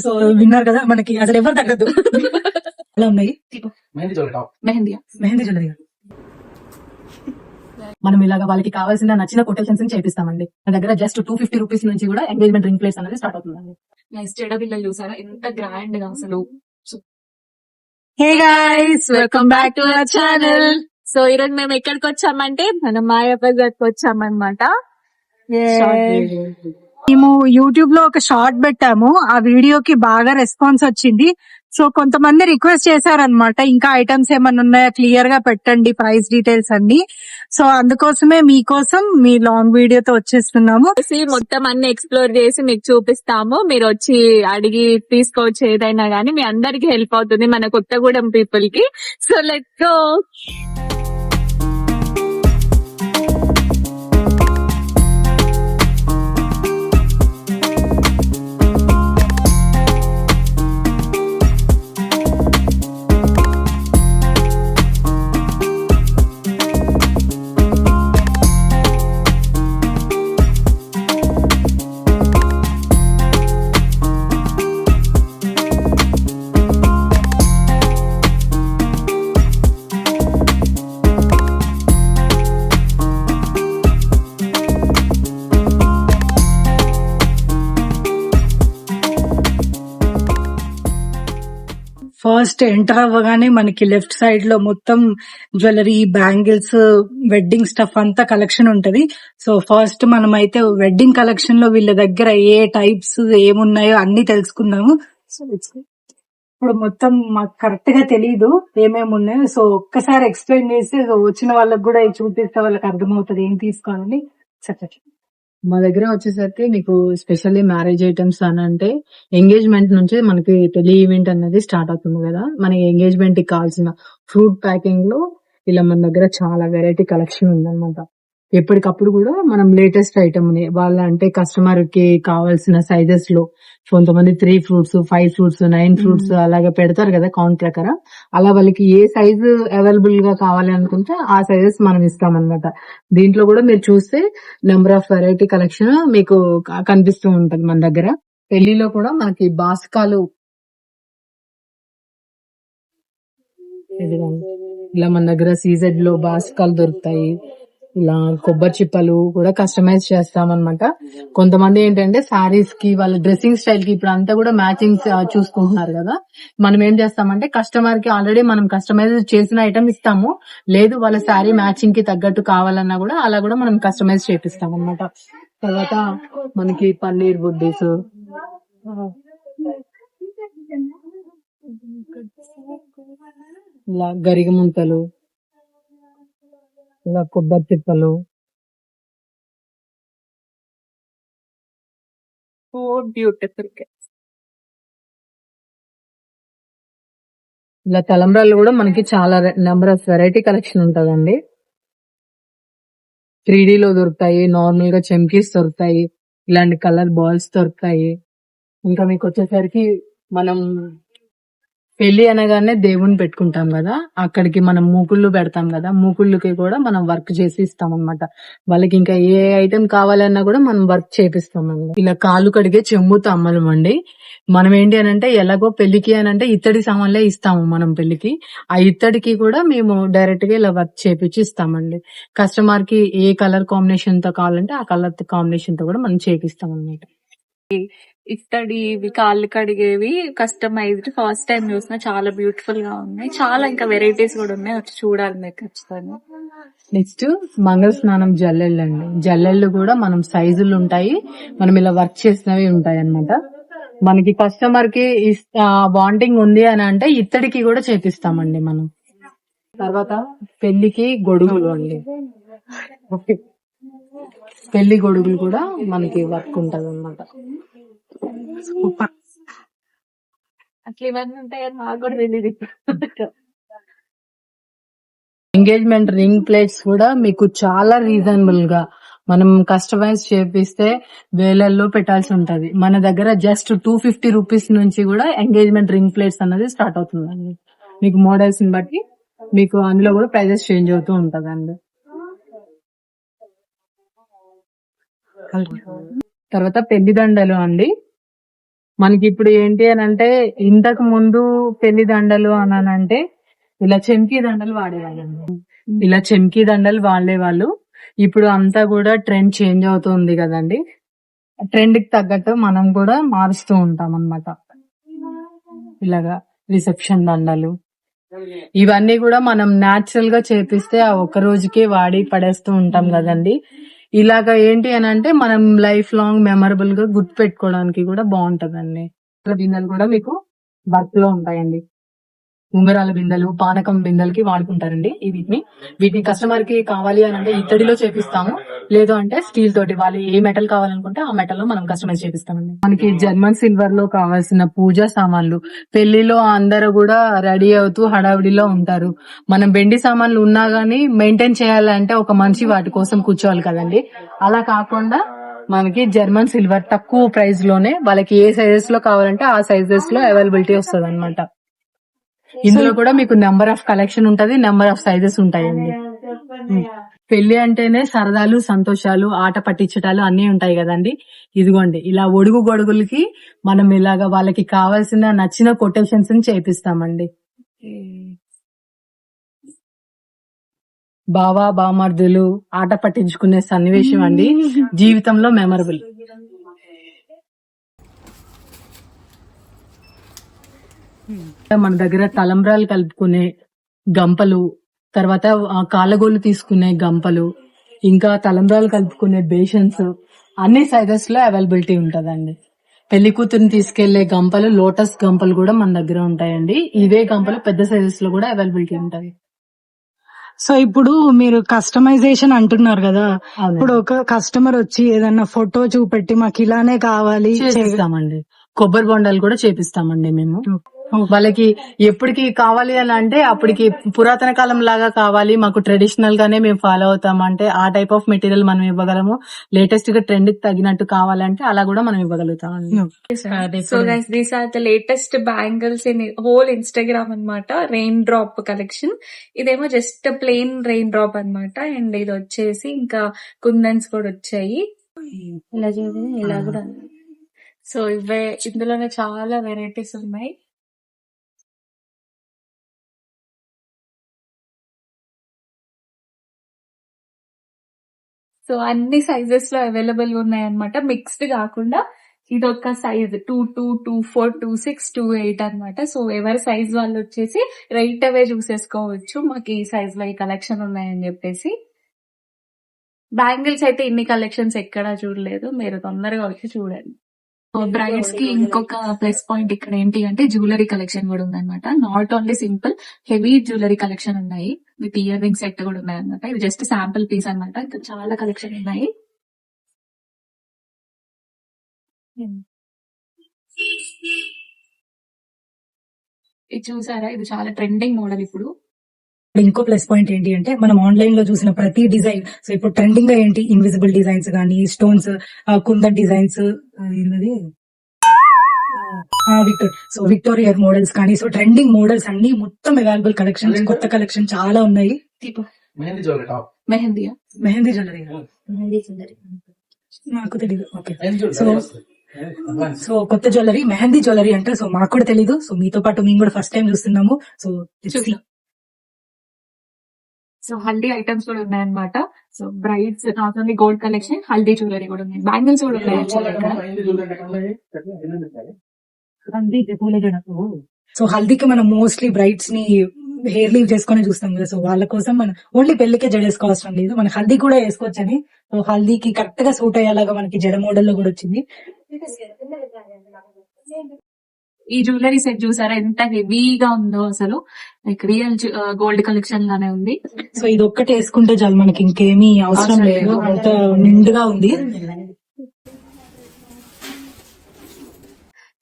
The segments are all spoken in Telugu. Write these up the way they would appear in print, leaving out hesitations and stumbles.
సో విన్నారు కదా, మనకి అసలు ఎవరు తగ్గదు. అలా ఉన్నాయి. మెహందీ జ్యువెలరీ. మనం ఇలాగా వాళ్ళకి కావాల్సిన నచ్చిన కొటేషన్స్ చేపిస్తామండి. మన దగ్గర జస్ట్ 250 రూపీస్ నుంచి కూడా ఎంగేజ్మెంట్ రింగ్ ప్లేస్ అనేది స్టార్ట్ అవుతుందండి. నెక్స్ట్ జడబిల్లలు చూసారా ఎంత గ్రాండ్ గా అసలు. Hey guys, welcome back to our channel. So ఈ రోజు మేము ఎక్కడికి వచ్చామంటే మనం మాయా బజార్ కి వచ్చామన్నమాట. మేము యూట్యూబ్ లో ఒక షార్ట్ పెట్టాము, ఆ వీడియోకి బాగా రెస్పాన్స్ వచ్చింది. సో కొంతమంది రిక్వెస్ట్ చేశారనమాట, ఇంకా ఐటమ్స్ ఏమన్నా ఉన్నాయా క్లియర్ గా పెట్టండి, ప్రైస్ డీటెయిల్స్ అన్ని. సో అందుకోసమే మీకోసం మీ లాంగ్ వీడియోతో వచ్చేస్తున్నాము. మొత్తం అన్ని ఎక్స్ప్లోర్ చేసి మీకు చూపిస్తాము. మీరు వచ్చి అడిగి తీసుకోవచ్చు ఏదైనా గానీ, మీ అందరికి హెల్ప్ అవుతుంది మన కొత్తగూడెం పీపుల్ కి. So let's go. First enter అవ్వగానే మనకి లెఫ్ట్ సైడ్ లో మొత్తం జ్యువెలరీ, బ్యాంగిల్స్, వెడ్డింగ్ స్టఫ్ అంతా కలెక్షన్ ఉంటది. సో ఫస్ట్ మనం అయితే వెడ్డింగ్ కలెక్షన్ లో వీళ్ళ దగ్గర ఏ టైప్స్ ఏమున్నాయో అన్ని తెలుసుకుందాము. సో ఇప్పుడు మొత్తం మాకు కరెక్ట్ గా తెలియదు ఏమేమి ఉన్నాయో. సో ఒక్కసారి ఎక్స్ప్లెయిన్ చేస్తే వచ్చిన వాళ్ళకి కూడా చూపిస్తే వాళ్ళకి అర్థమవుతుంది ఏం తీసుకోవాలని. చెప్పండి. మా దగ్గర వచ్చేసరికి మీకు స్పెషల్లీ మ్యారేజ్ ఐటమ్స్ అని అంటే ఎంగేజ్మెంట్ నుంచి మనకి పెళ్లి ఈవెంట్ అనేది స్టార్ట్ అవుతుంది కదా, మనకి ఎంగేజ్మెంట్ కి కావాల్సిన ఫ్రూట్ ప్యాకింగ్ లో ఇలా మన దగ్గర చాలా వెరైటీ కలెక్షన్ ఉందన్నమాట. ఎప్పటికప్పుడు కూడా మనం లేటెస్ట్ ఐటమ్ ని వాళ్ళ అంటే కస్టమర్ కి కావాల్సిన సైజెస్ లో కొంతమంది 3 ఫ్రూట్స్, 5 ఫ్రూట్స్, 9 ఫ్రూట్స్ అలాగే పెడతారు కదా కౌంట్ ప్రకారం. అలా వాళ్ళకి ఏ సైజు అవైలబుల్ గా కావాలి అనుకుంటే ఆ సైజెస్ మనం ఇస్తామన్నమాట. దీంట్లో కూడా మీరు చూస్తే నెంబర్ ఆఫ్ వెరైటీ కలెక్షన్ మీకు కనిపిస్తూ ఉంటది మన దగ్గర. పెళ్లిలో కూడా మనకి బాస్కాలు ఇలా మన దగ్గర సీజెడ్ లో బాస్కాలు దొరుకుతాయి. ఇలా కొబ్బరి చిప్పలు కూడా కస్టమైజ్ చేస్తామన్నమాట. కొంతమంది ఏంటంటే శారీస్ కి వాళ్ళ డ్రెస్సింగ్ స్టైల్ కి ఇప్పుడు అంతా కూడా మ్యాచింగ్ చూసుకుంటున్నారు కదా, మనం ఏం చేస్తామంటే కస్టమర్ కి ఆల్రెడీ మనం కస్టమైజ్ చేసిన ఐటమ్ ఇస్తాము. లేదు వాళ్ళ శారీ మ్యాచింగ్ కి తగ్గట్టు కావాలన్నా కూడా అలా కూడా మనం కస్టమైజ్ చేపిస్తాం అన్నమాట. తర్వాత మనకి పన్నీర్ బుడ్డీస్, ఇలా గరిగ ముంతలు, ఇలా కొబ్బరి చిప్పలు, బ్యూటిఫుల్. ఇలా తలంబ్రాలు కూడా మనకి చాలా నెంబర్ ఆఫ్ వెరైటీ కలెక్షన్ ఉంటదండి. 3D లో దొరుకుతాయి, నార్మల్ గా చెమ్కీస్ దొరుకుతాయి, ఇలాంటి కలర్ బాల్స్ దొరుకుతాయి. ఇంకా మీకు వచ్చేసరికి మనం పెళ్లి అనగానే దేవుని పెట్టుకుంటాం కదా, అక్కడికి మనం మూకుళ్ళు పెడతాం కదా, మూకుళ్ళకి కూడా మనం వర్క్ చేసి ఇస్తాం అనమాట. వాళ్ళకి ఇంకా ఏ ఐటెం కావాలన్నా కూడా మనం వర్క్ చేపిస్తామండి. ఇలా కాళ్ళు కడిగే చెంబుతో అమ్మలం అండి. మనం ఏంటి అని అంటే ఎలాగో పెళ్లికి అని అంటే ఇత్తడి సామాన్లే ఇస్తాము మనం పెళ్లికి. ఆ ఇత్తడికి కూడా మేము డైరెక్ట్ గా ఇలా వర్క్ చేపించి ఇస్తామండి. కస్టమర్ కి ఏ కలర్ కాంబినేషన్ తో కావాలంటే ఆ కలర్ కాంబినేషన్ తో కూడా మనం చేపిస్తాం అన్నమాట. ఇత్తడి కాళ్ళు కడిగేవి కస్టమైజ్డ్ ఫస్ట్ టైం చూసిన, చాలా బ్యూటిఫుల్ గా ఉన్నాయి. చాలా ఇంకా వెరైటీస్ కూడా ఉన్నాయి, వచ్చి చూడాలి మీరు ఖచ్చితంగా. నెక్స్ట్ మంగళ స్నానం జల్లెళ్ళు అండి. జల్లెళ్ళు కూడా మనం సైజులు ఉంటాయి, మనం ఇలా వర్క్ చేసినవి ఉంటాయి అన్నమాట. మనకి కస్టమర్ కి వాంటింగ్ ఉంది అని అంటే ఇత్తడికి కూడా చేపిస్తామండి మనం. తర్వాత పెళ్లికి గొడుగులు అండి, పెళ్లి గొడుగులు కూడా మనకి వర్క్ ఉంటది అన్నమాట. సూపర్. అట్లా ఇవన్నీ ఉంటాయని మాకు కూడా తెలియదు. ఎంగేజ్మెంట్ రింగ్ ప్లేట్స్ కూడా మీకు చాలా రీజనబుల్ గా మనం కస్టమైజ్ చేపిస్తే వేలల్లో పెట్టాల్సి ఉంటది. మన దగ్గర జస్ట్ 250 రూపీస్ నుంచి కూడా ఎంగేజ్మెంట్ రింగ్ ప్లేట్స్ అన్నది స్టార్ట్ అవుతుందండి. మీకు మోడల్స్ ని బట్టి మీకు అందులో కూడా ప్రైజెస్ చేంజ్ అవుతూ ఉంటదండి. తర్వాత పెళ్లి దండలు అండి. మనకి ఇప్పుడు ఏంటి అని అంటే ఇంతకు ముందు పెళ్లి దండలు అని అంటే ఇలా చెంకీ దండలు వాడేవాళ్ళండి. ఇలా చెంకీ దండలు వాడేవాళ్ళు. ఇప్పుడు అంతా కూడా ట్రెండ్ చేంజ్ అవుతుంది కదండి. ట్రెండ్ కి తగ్గట్టు మనం కూడా మారుస్తూ ఉంటాం అన్నమాట. ఇలాగా రిసెప్షన్ దండలు ఇవన్నీ కూడా మనం న్యాచురల్ గా చేపిస్తే ఆ ఒక్క రోజుకే వాడి పడేస్తూ ఉంటాం కదండి. ఇలాగా ఏంటి అని అంటే మనం లైఫ్ లాంగ్ మెమరబుల్ గా గుర్తు పెట్టుకోవడానికి కూడా బాగుంటదండి. బిందెలు కూడా మీకు వర్క్ లో ఉంటాయండి. ఉంగరాల బిందెలు, పానకం బిందెలకి వాడుకుంటారండి వీటిని కస్టమర్ కి కావాలి అని అంటే ఇత్తడిలో చేపిస్తాము, లేదు అంటే స్టీల్ తోటి వాళ్ళు ఏ మెటల్ కావాలనుకుంటే ఆ మెటల్ లో మనం కస్టమైజ్ చేపిస్తామండి. మనకి జర్మన్ సిల్వర్ లో కావాల్సిన పూజా సామాన్లు, పెళ్లిలో అందరూ కూడా రెడీ అవుతూ హడావిడిలో ఉంటారు. మనం వెండి సామాన్లు ఉన్నా గానీ మెయింటైన్ చేయాలంటే ఒక మనిషి వాటి కోసం కూర్చోవాలి కదండి. అలా కాకుండా మనకి జర్మన్ సిల్వర్ తక్కువ ప్రైస్ లోనే వాళ్ళకి ఏ సైజెస్ లో కావాలంటే ఆ సైజెస్ లో అవైలబిలిటీ వస్తుంది అనమాట. ఇందులో కూడా మీకు నెంబర్ ఆఫ్ కలెక్షన్ ఉంటది, నెంబర్ ఆఫ్ సైజెస్ ఉంటాయండి. పెళ్లి అంటేనే సరదాలు, సంతోషాలు, ఆట పట్టించటాలు అన్ని ఉంటాయి కదండి. ఇదిగోండి ఇలా ఒడుగు గొడుగులకి మనం ఇలాగా వాళ్ళకి కావాల్సిన నచ్చిన కొటేషన్స్ చేపిస్తామండి. బావా బామర్దులు ఆట పట్టించుకునే సన్నివేశం అండి జీవితంలో మెమరబుల్. మన దగ్గర తలంబ్రాలు కలుపుకునే గంపలు, తర్వాత కాళ్ళగోళ్ళు తీసుకునే గంపలు, ఇంకా తలంబ్రాలు కలుపుకునే బేషన్స్ అన్ని సైజెస్ లో అవైలబిలిటీ ఉంటదండి. పెళ్లి కూతురుని తీసుకెళ్లే గంపలు, లోటస్ గంపలు కూడా మన దగ్గర ఉంటాయండి. ఇవే గంపలు పెద్ద సైజెస్ లో కూడా అవైలబిలిటీ ఉంటది. సో ఇప్పుడు మీరు కస్టమైజేషన్ అంటున్నారు కదా, ఇప్పుడు ఒక కస్టమర్ వచ్చి ఏదన్నా ఫోటో చూపెట్టి మాకు ఇలానే కావాలి చేపిస్తామండి. కొబ్బరి బొండాలు కూడా చేపిస్తామండి మేము. వాళ్ళకి ఎప్పటికి కావాలి అని అంటే అప్పటికి పురాతన కాలం లాగా కావాలి, మాకు ట్రెడిషనల్ గానే మేము ఫాలో అవుతాం అంటే ఆ టైప్ ఆఫ్ మెటీరియల్ మనం ఇవ్వగలము. లేటెస్ట్ గా ట్రెండ్ కి తగినట్టు కావాలంటే అలా కూడా మనం ఇవ్వగలుగుతాం. So guys, these are the latest bangles in whole Instagram అన్నమాట. Rain drop collection. ఇదేమో జస్ట్ ప్లెయిన్ రెయిన్ డ్రాప్ అన్నమాట. అండ్ ఇది వచ్చేసి ఇంకా కుందన్స్ కూడా వచ్చాయి. ఇలా చూడండి, ఇలా కూడా. సో ఇవే, ఇందులోనే చాలా వెరైటీస్ ఉన్నాయి. సో అన్ని సైజెస్ లో అవైలబుల్ ఉన్నాయి అన్నమాట. మిక్స్డ్ కాకుండా ఇదొక సైజ్ 2, 2, 4, 2, 6, 2, 8 అనమాట. సో ఎవరి సైజ్ వాళ్ళు వచ్చేసి రైట్ అవే చూసేసుకోవచ్చు, మాకు ఈ సైజ్ లో ఈ కలెక్షన్ ఉన్నాయని చెప్పేసి. బ్యాంగిల్స్ అయితే ఇన్ని కలెక్షన్స్ ఎక్కడా చూడలేదు, మీరు తొందరగా వచ్చి చూడండి. బ్రైడ్స్ కి ఇంకొక ప్లస్ పాయింట్ ఇక్కడ ఏంటి అంటే జ్యువెలరీ కలెక్షన్ కూడా ఉందన్నమాట. Not only simple, heavy jewellery collection ఉన్నాయి. విత్ ఇయర్ రింగ్ సెట్ కూడా ఉన్నాయి అనమాట. ఇది జస్ట్ శాంపుల్ పీస్ అనమాట. ఇంకా చాలా కలెక్షన్ ఉన్నాయి. ఇది చూసారా, ఇది చాలా ట్రెండింగ్ మోడల్ ఇప్పుడు. ఇంకో ప్లస్ పాయింట్ ఏంటి అంటే మనం ఆన్లైన్ లో చూసిన ప్రతి డిజైన్, సో ఇప్పుడు ట్రెండింగ్ గా ఏంటి ఇన్విజిబుల్ డిజైన్స్ కానీ, stones, kundan designs, so Victoria models కానీ, సో ట్రెండింగ్ మోడల్స్ అన్ని మొత్తం అవైలబుల్ కలెక్షన్స్, కొత్త కలెక్షన్ చాలా ఉన్నాయి. మెహందీ జ్యువెలరీ నాకు తెలియదు. ఓకే, సో కొత్త జ్యువెలరీ మెహందీ జ్యువెలరీ అంటే సో మాకు కూడా తెలీదు. సో మీతో పాటు మేము కూడా ఫస్ట్ టైం చూస్తున్నాము. సో హల్దీ ఐటమ్స్ కూడా ఉన్నాయన్నమాట. So brides not only gold collection, haldi jewellery కూడా ఉన్నాయి, బ్యాంగిల్స్ కూడా ఉన్నాయి. సో హల్దీకి మనం మోస్ట్లీ బ్రైడ్స్ ని హెయిర్ లీవ్ చేసుకుని చూస్తాం కదా. సో వాళ్ళ కోసం మనం ఓన్లీ పెళ్లికే జడ వేసుకోవాల్సిన లేదు, మన హల్దీ కూడా వేసుకోవచ్చని. సో హల్దీకి కరెక్ట్ గా సూట్ అయ్యేలాగా మనకి జడ మోడల్ లో కూడా వచ్చింది. ఈ జ్యువెలరీ సెట్ చూసారా ఎంత హెవీగా ఉందో, అసలు లైక్ రియల్ గోల్డ్ కలెక్షన్ లానే ఉంది. సో ఇది ఒక్కటి వేసుకుంటే చాలు, మనకి ఇంకేమీ అవసరం లేదు, అంత నిండుగా ఉంది.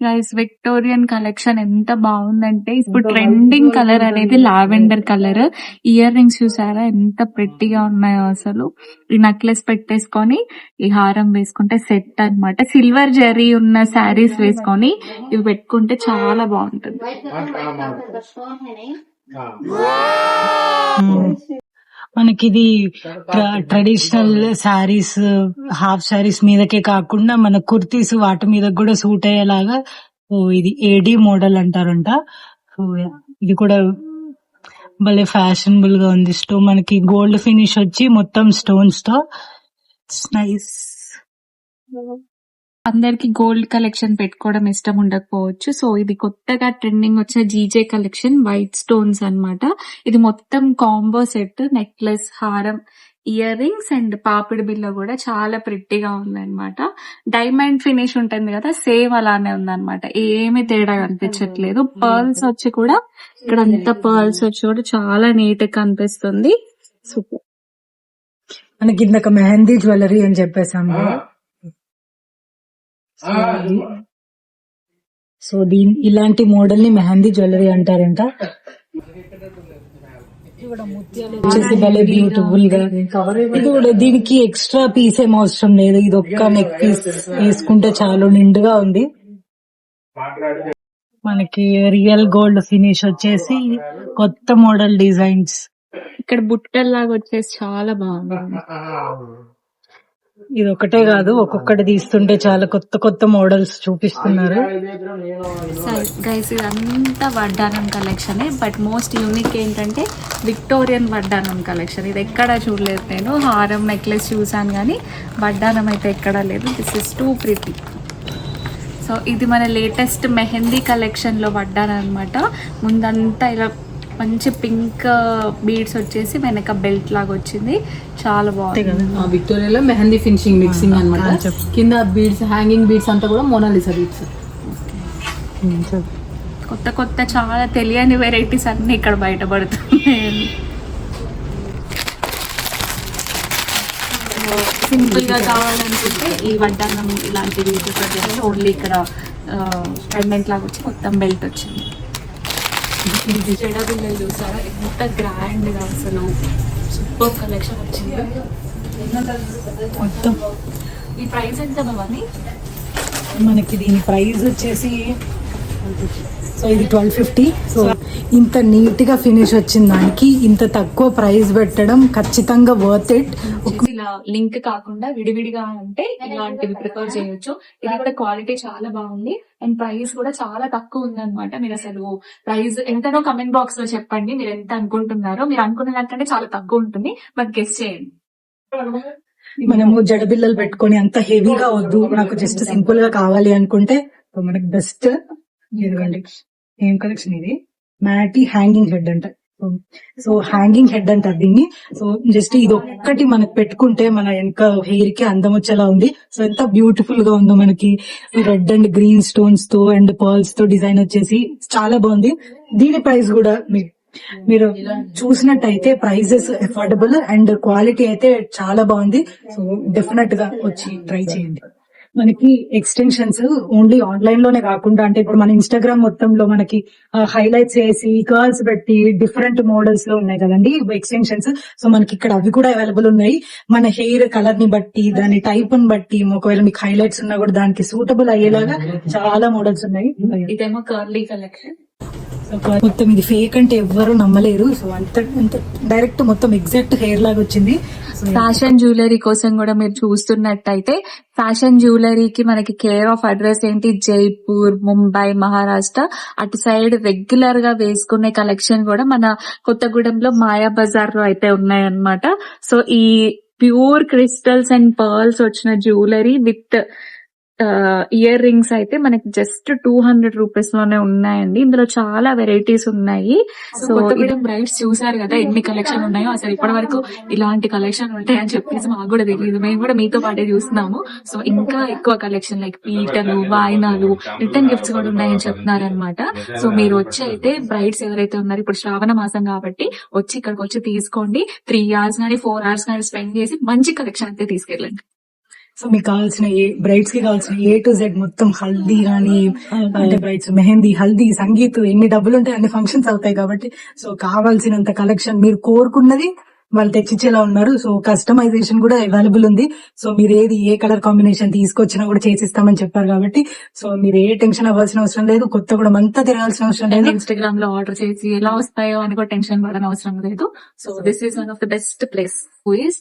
గైస్, విక్టోరియన్ కలెక్షన్ ఎంత బాగుందంటే ఇప్పుడు ట్రెండింగ్ కలర్ అనేది లావెండర్ కలర్. ఇయర్ రింగ్స్ చూసారా ఎంత ప్రెట్టిగా ఉన్నాయో అసలు. ఈ నెక్లెస్ పెట్టేసుకొని ఈ హారం వేసుకుంటే సెట్ అన్నమాట. సిల్వర్ జరీ ఉన్న శారీస్ వేసుకొని ఇవి పెట్టుకుంటే చాలా బాగుంటుంది. మనకి ఇది ట్రెడిషనల్ శారీస్, హాఫ్ శారీస్ మీదకే కాకుండా మన కుర్తీస్ వాటి మీద కూడా సూట్ అయ్యేలాగా ఇది ఏడీ మోడల్ అంటారంట. సో ఇది కూడా భలే ఫ్యాషనబుల్ గా ఉంది. మనకి గోల్డ్ ఫినిష్ వచ్చి మొత్తం స్టోన్స్ తో నైస్. అందరికి గోల్డ్ కలెక్షన్ పెట్టుకోవడం ఇష్టం ఉండకపోవచ్చు. సో ఇది కొత్తగా ట్రెండింగ్ వచ్చిన జీజే కలెక్షన్ వైట్ స్టోన్స్ అన్నమాట. ఇది మొత్తం కాంబో సెట్, నెక్లెస్, హారం, ఇయర్ రింగ్స్ అండ్ పాపిడి బిల్ల కూడా చాలా ప్రిట్టిగా ఉందన్నమాట. డైమండ్ ఫినిష్ ఉంటుంది కదా, సేమ్ అలానే ఉందన్నమాట. ఏమీ తేడా కనిపించట్లేదు. పర్ల్స్ వచ్చి కూడా ఇక్కడ అంతా పర్ల్స్ వచ్చి కూడా చాలా నీట్ గా కనిపిస్తుంది. సూపర్. మనకి ఇందాక మెహందీ జ్యువెలరీ అని చెప్పేసాం కదా. సో ఇలాంటి మోడల్ ని మెహందీ జ్యువెలరీ అంటారంట. వచ్చేసి భలే బ్యూటిఫుల్ గా, ఇది కూడా దీనికి ఎక్స్ట్రా పీస్ ఏం అవసరం లేదు. ఇది ఒక్క నెక్ పీస్ వేసుకుంటే చాలు, నిండుగా ఉంది. మనకి రియల్ గోల్డ్ ఫినిష్ వచ్చేసి కొత్త మోడల్ డిజైన్స్. ఇక్కడ బుట్టల్లాగా వచ్చేసి చాలా బాగుంది. ఇది ఒకటే కాదు, ఒక్కొక్కటి తీస్తుంటే చాలా కొత్త కొత్త మోడల్స్ చూపిస్తున్నారు. గైస్ ఇదంతా వడ్డానం కలెక్షన్. బట్ మోస్ట్ యూనిక్ ఏంటంటే విక్టోరియన్ వడ్డానం కలెక్షన్. ఇది ఎక్కడా చూడలేదు నేను. హారం, నెక్లెస్ చూసాను కానీ వడ్డానం అయితే ఎక్కడా లేదు. This is two pretty. So ఇది మన లేటెస్ట్ మెహందీ కలెక్షన్ లో వడ్డానం అనమాట. ముందంతా ఇలా మంచి పింక్ బీడ్స్ వచ్చేసి వెనక బెల్ట్ లాగా వచ్చింది. చాలా బాగుంది. విక్టోరియాలో మెహందీ ఫినిషింగ్ మిక్సింగ్ అన్నమాట. కింద బీడ్స్, హ్యాంగింగ్ బీడ్స్ అంతా కూడా మోనాలిసా బీడ్స్. కొత్త కొత్త చాలా తెలియని వెరైటీస్ అన్ని ఇక్కడ బయటపడుతున్నాయి. సింపుల్ గా కావాలనుకుంటే ఈ వడ్డానం ఇలాంటివి ఓన్లీ ఇక్కడ పెండెంట్ లాగా వచ్చి మొత్తం బెల్ట్ వచ్చింది. జడబిల్లలు చూసారా ఎంత గ్రాండ్ గా, అసలు సూపర్ కలెక్షన్ వచ్చింది మొత్తం. ఈ ప్రైస్ ఎంత భవాని? మనకి దీని ప్రైస్ వచ్చేసి సో ఇది 1250. సో ఇంత నీట్ గా ఫినిష్ వచ్చిన దానికి ఇంత తక్కువ ప్రైస్ పెట్టడం ఖచ్చితంగా వర్త్ ఇట్. ఇలా లింక్ కాకుండా విడివిడిగా ఉంటే ఇలాంటివి ప్రిఫర్ చేయొచ్చు. ఇది కూడా క్వాలిటీ చాలా బాగుంది అండ్ ప్రైస్ కూడా చాలా తక్కువ ఉంది అనమాట. మీరు అసలు ప్రైస్ ఎంతనో కమెంట్ బాక్స్ లో చెప్పండి మీరు ఎంత అనుకుంటున్నారో. మీరు అనుకున్న దానికంటే చాలా తక్కువ ఉంటుంది, బట్ గెస్ చేయండి. మనము జడబిల్లలు పెట్టుకొని అంత హెవీగా వద్దు, నాకు జస్ట్ సింపుల్ గా కావాలి అనుకుంటే మనకి బెస్ట్ ఇదిగోండి. ఏం కలెక్షన్ ఇది? మ్యాటీ హ్యాంగింగ్ హెడ్ అంట. సో హ్యాంగింగ్ హెడ్ అంటారు దీన్ని. సో జస్ట్ ఇది ఒక్కటి మనకు పెట్టుకుంటే మన వెనక హెయిర్ కి అందం వచ్చేలా ఉంది. సో ఎంత బ్యూటిఫుల్ గా ఉందో. మనకి రెడ్ అండ్ గ్రీన్ స్టోన్స్ తో అండ్ పర్ల్స్ తో డిజైన్ వచ్చేసి చాలా బాగుంది. దీని ప్రైస్ కూడా మీరు చూసినట్టయితే ప్రైజెస్ అఫోర్డబుల్ అండ్ క్వాలిటీ అయితే చాలా బాగుంది. సో డెఫినెట్ గా వచ్చి ట్రై చేయండి. మనకి ఎక్స్టెన్షన్స్ ఓన్లీ ఆన్లైన్ లోనే కాకుండా, అంటే ఇప్పుడు మన ఇన్స్టాగ్రామ్ మొత్తంలో మనకి హైలైట్స్ వేసి కర్ల్స్ పెట్టి డిఫరెంట్ మోడల్స్ లో ఉన్నాయి కదండి ఎక్స్టెన్షన్స్. సో మనకి ఇక్కడ అవి కూడా అవైలబుల్ ఉన్నాయి. మన హెయిర్ కలర్ ని బట్టి, దాని టైప్ ని బట్టి, ఒకవేళ మీకు హైలైట్స్ ఉన్నా కూడా దానికి సూటబుల్ అయ్యేలాగా చాలా మోడల్స్ ఉన్నాయి. ఇదేమో కర్లీ కలెక్షన్. మొత్తం ఇది ఫేక్ అంటే ఎవ్వరు నమ్మలేరు. సో అంత డైరెక్ట్ మొత్తం ఎగ్జాక్ట్ హెయిర్ లాగా వచ్చింది. ఫ్యాషన్ జ్యువెలరీ కోసం కూడా మీరు చూస్తున్నట్టయితే ఫ్యాషన్ జ్యువెలరీకి మనకి కేర్ ఆఫ్ అడ్రస్ ఏంటి? జైపూర్, ముంబై, మహారాష్ట్ర. అటు సైడ్ రెగ్యులర్ గా వేసుకునే కలెక్షన్ కూడా మన కొత్తగూడెంలో మాయా బజార్ లో అయితే ఉన్నాయన్నమాట. సో ఈ ప్యూర్ క్రిస్టల్స్ అండ్ పర్ల్స్ వచ్చిన జ్యువెలరీ విత్ ఇయర్ రింగ్స్ అయితే మనకి జస్ట్ 200 రూపీస్ లోనే ఉన్నాయండి. ఇందులో చాలా వెరైటీస్ ఉన్నాయి. సో బ్రైడ్స్ చూసారు కదా ఎన్ని కలెక్షన్ ఉన్నాయో. అసలు ఇప్పటి వరకు ఇలాంటి కలెక్షన్ ఉంటాయని చెప్పేసి మాకు కూడా తెలియదు. మేము కూడా మీతో పాటే చూస్తున్నాము. సో ఇంకా ఎక్కువ కలెక్షన్ లైక్ పీటలు, వాయినాలు, రిటర్న్ గిఫ్ట్స్ కూడా ఉన్నాయని చెప్తున్నారనమాట. సో మీరు వచ్చి అయితే బ్రైడ్స్ ఎవరైతే ఉన్నారో, ఇప్పుడు శ్రావణ మాసం కాబట్టి వచ్చి ఇక్కడికి వచ్చి తీసుకోండి. 3 hours కానీ 4 hours కానీ స్పెండ్ చేసి మంచి కలెక్షన్ అయితే తీసుకెళ్ళండి. సో మీకు కావాల్సిన బ్రైడ్స్ కి కావాల్సిన A to Z మొత్తం, హల్దీ గానీ అంటే బ్రైడ్స్ మెహందీ, హల్దీ, సంగీత్, ఎన్ని డబ్బులు ఉంటాయి అన్ని ఫంక్షన్స్ అవుతాయి కాబట్టి సో కావాల్సినంత కలెక్షన్ మీరు కోరుకున్నది వాళ్ళు తెచ్చిచ్చేలా ఉన్నారు. సో కస్టమైజేషన్ కూడా అవైలబుల్ ఉంది. సో మీరు ఏ కలర్ కాంబినేషన్ తీసుకొచ్చినా కూడా చేసిస్తామని చెప్పారు కాబట్టి సో మీరు ఏ టెన్షన్ అవ్వాల్సిన అవసరం లేదు. కొత్తగూడెం అంతా తిరగాల్సిన అవసరం లేదు. ఇన్స్టాగ్రామ్ లో ఆర్డర్ చేసి ఎలా వస్తాయో అని కూడా టెన్షన్ పడని అవసరం లేదు. So this is one of the best place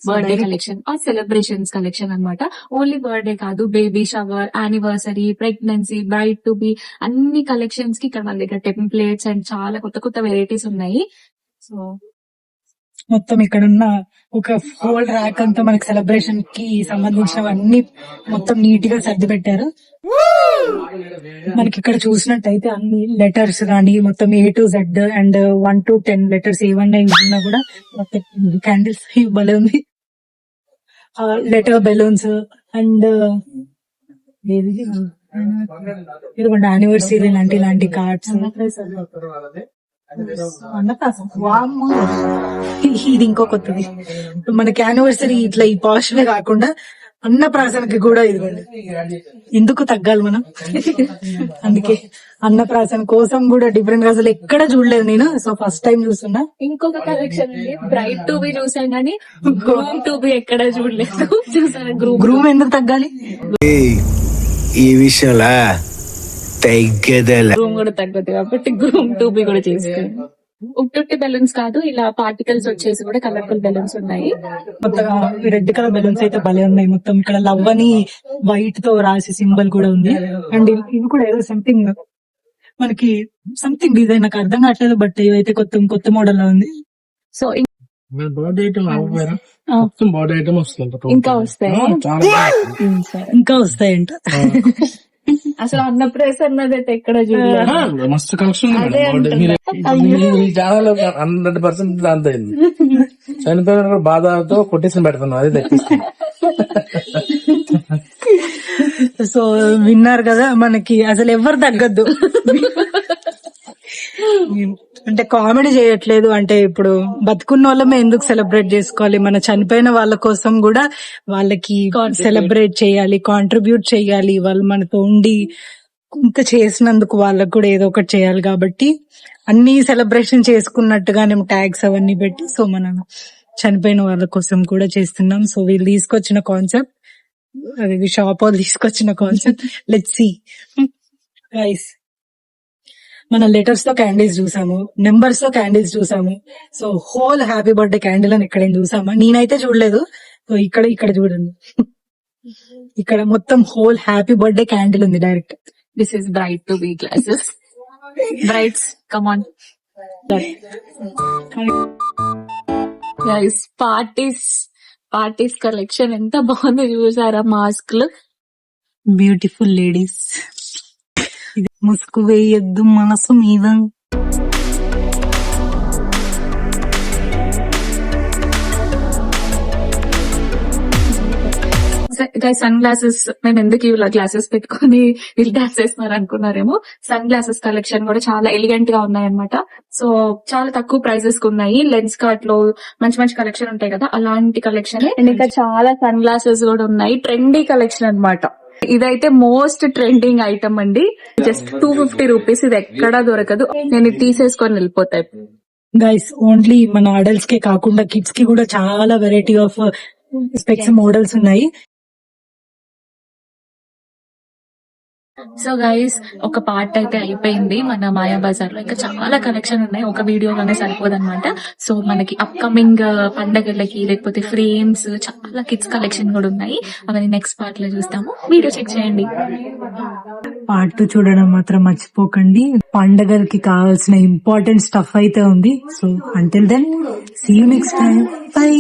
birthday collection or celebrations collection అన్నమాట. ఓన్లీ బర్త్డే కాదు, baby shower, anniversary, pregnancy, bride to be అన్ని కలెక్షన్స్ కి ఇక్కడ మన దగ్గర టెంప్లేట్స్ అండ్ చాలా కొత్త కొత్త వెరైటీస్ ఉన్నాయి. సో మొత్తం ఇక్కడ ఉన్న ఒక హోల్ ర్యాక్ అంతా మనకి సెలబ్రేషన్ కి సంబంధించినవన్నీ మొత్తం నీట్ గా సర్ది పెట్టారు. మనకి ఇక్కడ చూసినట్టయితే అన్ని లెటర్స్ గానీ మొత్తం A to Z and 1 to 10 letters ఏమన్నా ఉన్నా కూడా మొత్తం క్యాండిల్స్ భలే ఉంది. లెటర్ బెలూన్స్ అండ్ ఇదిగోండి యానివర్సరీ ఇలాంటి కార్డ్స్. ఇది ఇంకో కొత్తది మనకి యానివర్సరీ ఇట్లా ఈ పాష్ కాకుండా అన్నప్రాసనకి కూడా ఇదిగోండి. ఎందుకు తగ్గాలి మనం, అందుకే అన్నప్రాసన కోసం కూడా డిఫరెంట్ గా అసలు ఎక్కడ చూడలేదు నేను. సో ఫస్ట్ టైం చూస్తున్నా. ఇంకొక కలెక్షన్ ఉంది, బ్రైడ్ టు బి చూసాం కానీ గ్రూమ్ టు బి ఎక్కడ చూడలేదు. చూసాను గ్రూమ్ ఎందుకు తగ్గాలి ఈ విషయంలో గ్రూమ్ కూడా తగ్గదు కాబట్టి గ్రూమ్ టు బి కూడా చేసుకోండి. ఉట్టి బెలూన్స్ కాదు, ఇలా పార్టికల్స్ వచ్చేసి కూడా కలర్ఫుల్ బెలూన్స్ ఉన్నాయి. కొత్తగా రెడ్ కలర్ బెలూన్స్ అయితే భలే ఉన్నాయి. మొత్తం ఇక్కడ లవ్ అని వైట్ తో రాసి సింబల్ కూడా ఉంది. అండ్ ఇవి కూడా ఏదో సంథింగ్ మనకి సంథింగ్ డిజైన్ నాకు అర్థం కావట్లేదు, బట్ ఇవైతే కొత్త మోడల్ లో ఉంది. సో ఇంకా వస్తాయి, ఇంకా వస్తాయంట. అసలు అన్నప్రాసన అన్నది అయితే ఎక్కడ చూడలేదు. మస్తు కలెక్షన్ ఛానల్ 100% అంత అయింది. చనిపోయిన బాధతో కొట్టేసి పెడుతున్నాం, అదే తెప్పిస్తాం. సో విన్నారు కదా, మనకి అసలు ఎవరు తగ్గద్దు. అంటే కామెడీ చేయట్లేదు, అంటే ఇప్పుడు బతుకున్న వాళ్ళమే ఎందుకు సెలబ్రేట్ చేసుకోవాలి, మన చనిపోయిన వాళ్ళ కోసం కూడా వాళ్ళకి సెలబ్రేట్ చేయాలి, కాంట్రిబ్యూట్ చేయాలి. వాళ్ళు మనతో ఉండి ఇంత చేసినందుకు వాళ్ళకు కూడా ఏదో ఒకటి చేయాలి. కాబట్టి అన్ని సెలబ్రేషన్ చేసుకున్నట్టుగానే ట్యాగ్స్ అవన్నీ పెట్టి సో మనం చనిపోయిన వాళ్ళ కోసం కూడా చేస్తున్నాం. సో వీళ్ళు తీసుకొచ్చిన కాన్సెప్ట్, అది షాప్ వాళ్ళు తీసుకొచ్చిన కాన్సెప్ట్. Let's see guys. మన లెటర్స్ తో క్యాండిల్స్ చూసాము, నెంబర్స్ తో క్యాండిల్స్ చూసాము. So whole happy birthday candle అని ఇక్కడ చూసామా, నేనైతే చూడలేదు. సో ఇక్కడ చూడండి, ఇక్కడ మొత్తం హోల్ హ్యాపీ బర్త్డే క్యాండిల్ ఉంది direct. This is braid to B glasses. Brides come on guys. Parties collection ఎంత బాగుందో చూసారా, మాస్క్లు. Beautiful ladies. ముసుగు వేయద్దు మనసు మీద. సన్ గ్లాసెస్, మేము ఎందుకు ఇలా గ్లాసెస్ పెట్టుకుని వీళ్ళు డాన్స్ చేస్తున్నారు అనుకున్నారేమో. సన్ గ్లాసెస్ కలెక్షన్ కూడా చాలా ఎలిగెంట్ గా ఉన్నాయన్నమాట. సో చాలా తక్కువ ప్రైజెస్ కు ఉన్నాయి. లెన్స్ కార్ట్ లో మంచి కలెక్షన్ ఉంటాయి కదా, అలాంటి కలెక్షన్. అండ్ ఇంకా చాలా సన్ గ్లాసెస్ కూడా ఉన్నాయి. ట్రెండీ కలెక్షన్ అన్నమాట. ఇదైతే మోస్ట్ ట్రెండింగ్ ఐటమ్ అండి. Just 250 rupees. ఇది ఎక్కడా దొరకదు. నేను ఇది తీసేసుకొని వెళ్ళిపోతాయి. గైస్ ఓన్లీ మన అడల్ట్స్ కే కాకుండా కిడ్స్ కి కూడా చాలా వెరైటీ ఆఫ్ స్పెక్స్ మోడల్స్ ఉన్నాయి. సో గైస్, ఒక పార్ట్ అయితే అయిపోయింది మన మాయా బజార్ లో. ఇంకా చాలా కలెక్షన్ ఉన్నాయి, ఒక వీడియోలోనే సరిపోదన్నమాట. సో మనకి అప్కమింగ్ పండగలకి లేకపోతే ఫ్రేమ్స్, చాలా కిడ్స్ కలెక్షన్ కూడా ఉన్నాయి. అవన్నీ నెక్స్ట్ పార్ట్ లో చూస్తాము. వీడియో చెక్ చేయండి. పార్ట్ 2 చూడడం మాత్రం మర్చిపోకండి. పండగలకి కావాల్సిన ఇంపార్టెంట్ స్టఫ్ అయితే ఉంది. So until then see you next time. By.